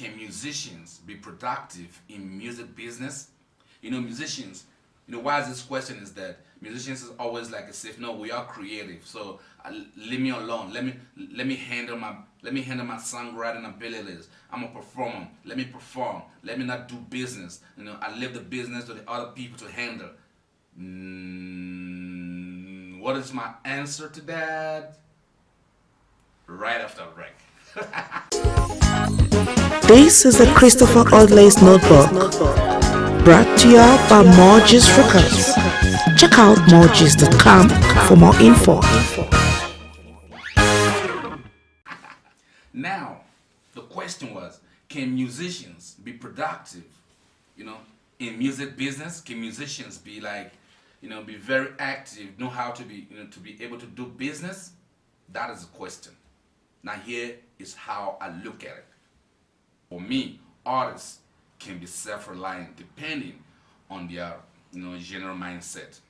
can musicians be productive in music business? Musicians, why is this question is that musicians is always like a safe, no, we are creative, so leave me alone. Let me handle my songwriting abilities. I'm a performer. Let me perform. Let me not do business. I leave the business to the other people to handle. What is my answer to that? Right after break. This is a Christopher Odiley's notebook, brought to you by Morgeez Records. Check out morgeez.com for more info. Now, the question was, can musicians be productive, in music business? Can musicians be be very active, know how to be able to do business? That is the question. Now here is how I look at it. For me, artists can be self-reliant depending on their general mindset.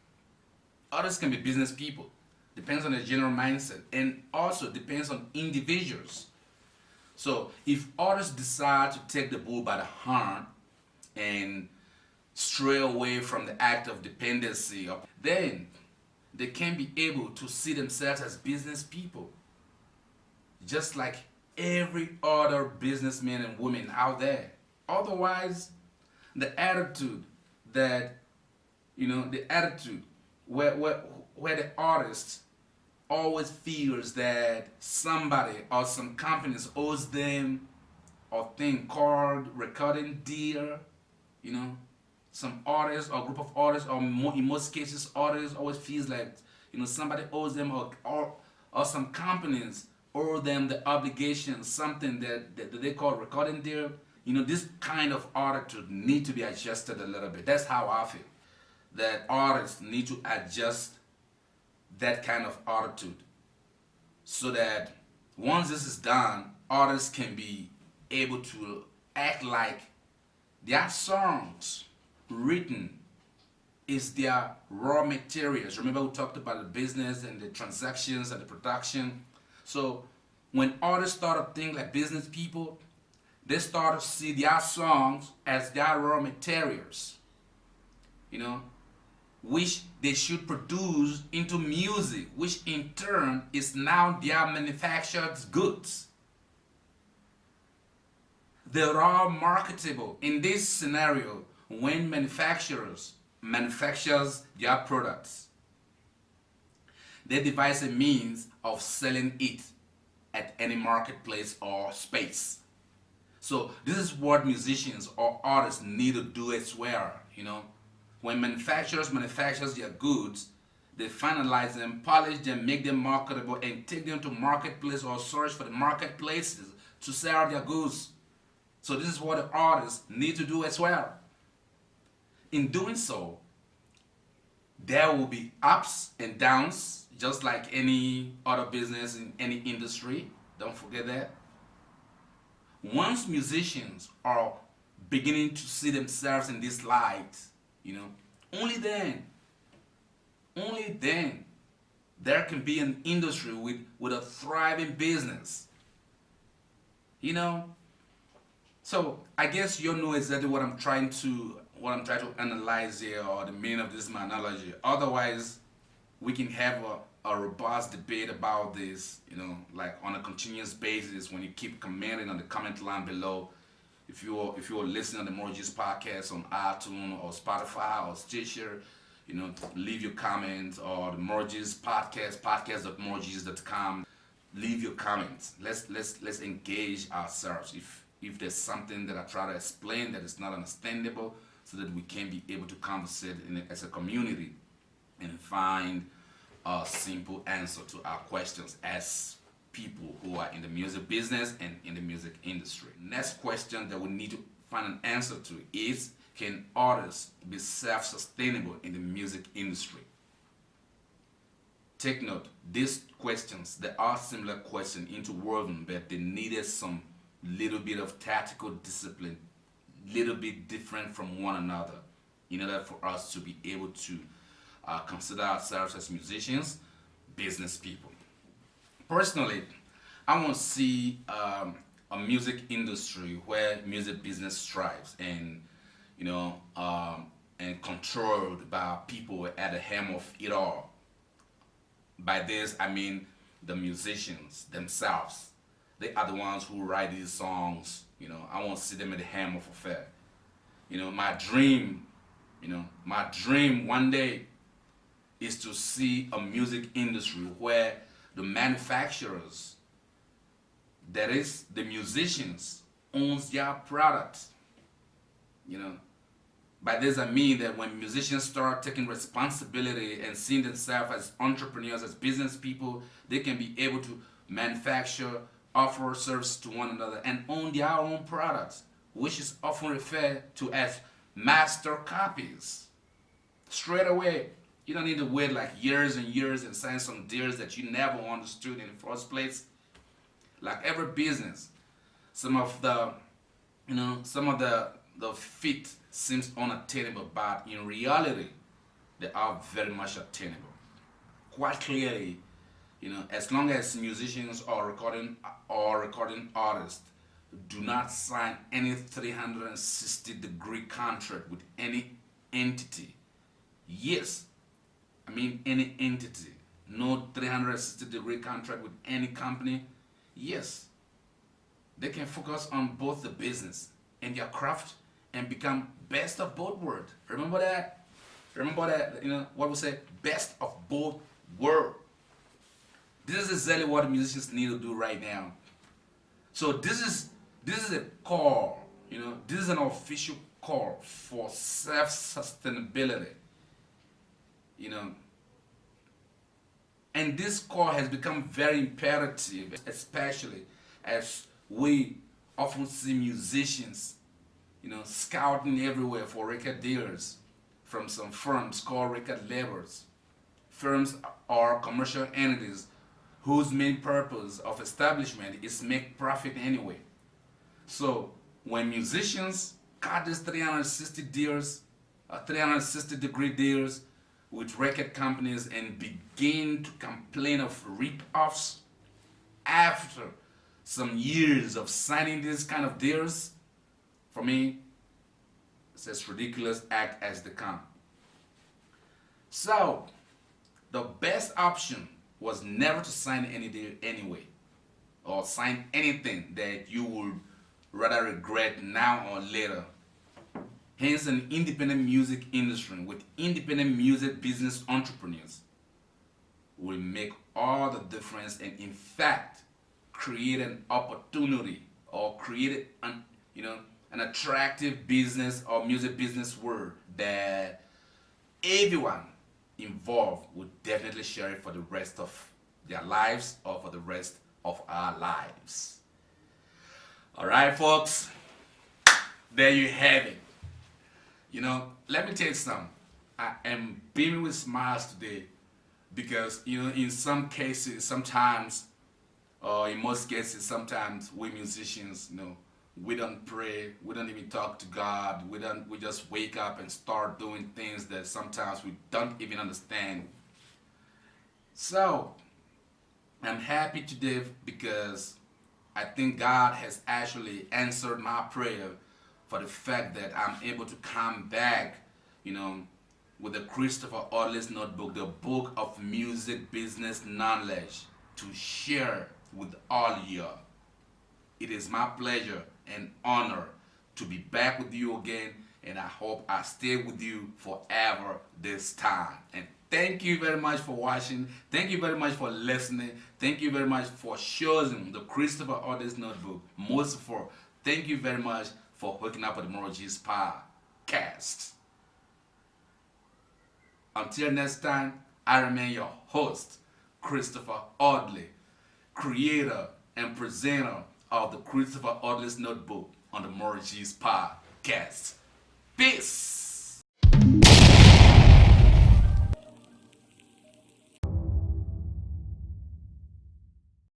Artists can be business people. Depends on their general mindset, and also depends on individuals. So if artists decide to take the bull by the horn and stray away from the act of dependency, then they can be able to see themselves as business people, just like every other businessman and woman out there. Otherwise, the attitude that where the artist always feels that somebody or some companies owes them a thing called recording deal, some artists or group of artists, or in most cases artists always feels like somebody owes them, or some companies owe them the obligation, something that they call recording deal. This kind of attitude need to be adjusted a little bit. That's how I feel, that artists need to adjust that kind of attitude, so that once this is done, artists can be able to act like their songs written is their raw materials. Remember we talked about the business and the transactions and the production. So when artists start to think like business people, they start to see their songs as their raw materials, which they should produce into music, which in turn is now their manufactured goods. They're all marketable. In this scenario, when manufacturers their products, they devise a means of selling it at any marketplace or space. So this is what musicians or artists need to do as well, When manufacturers manufacture their goods, they finalize them, polish them, make them marketable, and take them to marketplace or search for the marketplaces to sell their goods. So this is what the artists need to do as well. In doing so, there will be ups and downs, just like any other business in any industry. Don't forget that. Once musicians are beginning to see themselves in this light, only then there can be an industry with a thriving business. So I guess you know exactly what I'm trying to analyze here, or the meaning of this my analogy. Otherwise, we can have a robust debate about this, like on a continuous basis when you keep commenting on the comment line below. If you're listening to the Morgeez podcast on iTunes or Spotify or Stitcher, leave your comments, or the Morgeez podcast, podcast.morgeez.com. Leave your comments. Let's engage ourselves. If there's something that I try to explain that is not understandable, so that we can be able to conversate as a community and find a simple answer to our questions as people who are in the music business and in the music industry. Next question that we need to find an answer to is, can artists be self-sustainable in the music industry? Take note, these questions, they are similar questions interwoven, but they needed some little bit of tactical discipline, little bit different from one another, in order for us to be able to consider ourselves as musicians, business people. Personally, I want to see a music industry where music business thrives and and controlled by people at the helm of it all. By this, I mean the musicians themselves. They are the ones who write these songs. I want to see them at the helm of affair. My dream, my dream one day is to see a music industry where the manufacturers, that is the musicians, owns their products. By this I mean that when musicians start taking responsibility and seeing themselves as entrepreneurs, as business people, they can be able to manufacture, offer service to one another, and own their own products, which is often referred to as master copies. Straight away, you don't need to wait like years and years and sign some deals that you never understood in the first place. Like every business, some of the feat seems unattainable, but in reality, they are very much attainable. Quite clearly, as long as musicians or recording artists do not sign any 360-degree contract with any entity. Yes, I mean any entity. No 360-degree contract with any company. Yes, they can focus on both the business and their craft and become best of both worlds. Remember that? What we say, best of both worlds. This is exactly what musicians need to do right now. So this is a call, this is an official call for self-sustainability, and this call has become very imperative, especially as we often see musicians, scouting everywhere for record deals from some firms called record labels. Firms are commercial entities whose main purpose of establishment is make profit anyway. So when musicians cut these 360-degree deals with record companies and begin to complain of rip-offs after some years of signing these kind of deals, for me, it's as ridiculous act as they come. So the best option was never to sign any deal anyway, or sign anything that you would rather regret now or later. Hence, an independent music industry with independent music business entrepreneurs will make all the difference, and in fact create an opportunity or create an attractive business or music business world that everyone involved would definitely share it for the rest of their lives or for the rest of our lives. All right, folks, there you have it. Let me tell you something. I am beaming with smiles today because, in some cases, sometimes, or in most cases, sometimes we musicians, we don't pray, we don't even talk to God, we just wake up and start doing things that sometimes we don't even understand. So, I'm happy today because I think God has actually answered my prayer for the fact that I'm able to come back, with the Christopher Odiley's notebook, the book of music business knowledge, to share with all you. It is my pleasure and honor to be back with you again, and I hope I stay with you forever this time. And thank you very much for watching. Thank you very much for listening. Thank you very much for choosing the Christopher Odiley's notebook. Most of all, thank you very much for hooking up with the morgeezpodcast. Until next time, I remain your host, Christopher Odiley, creator and presenter of the Christopher Odiley's notebook on the morgeezpodcast. Peace!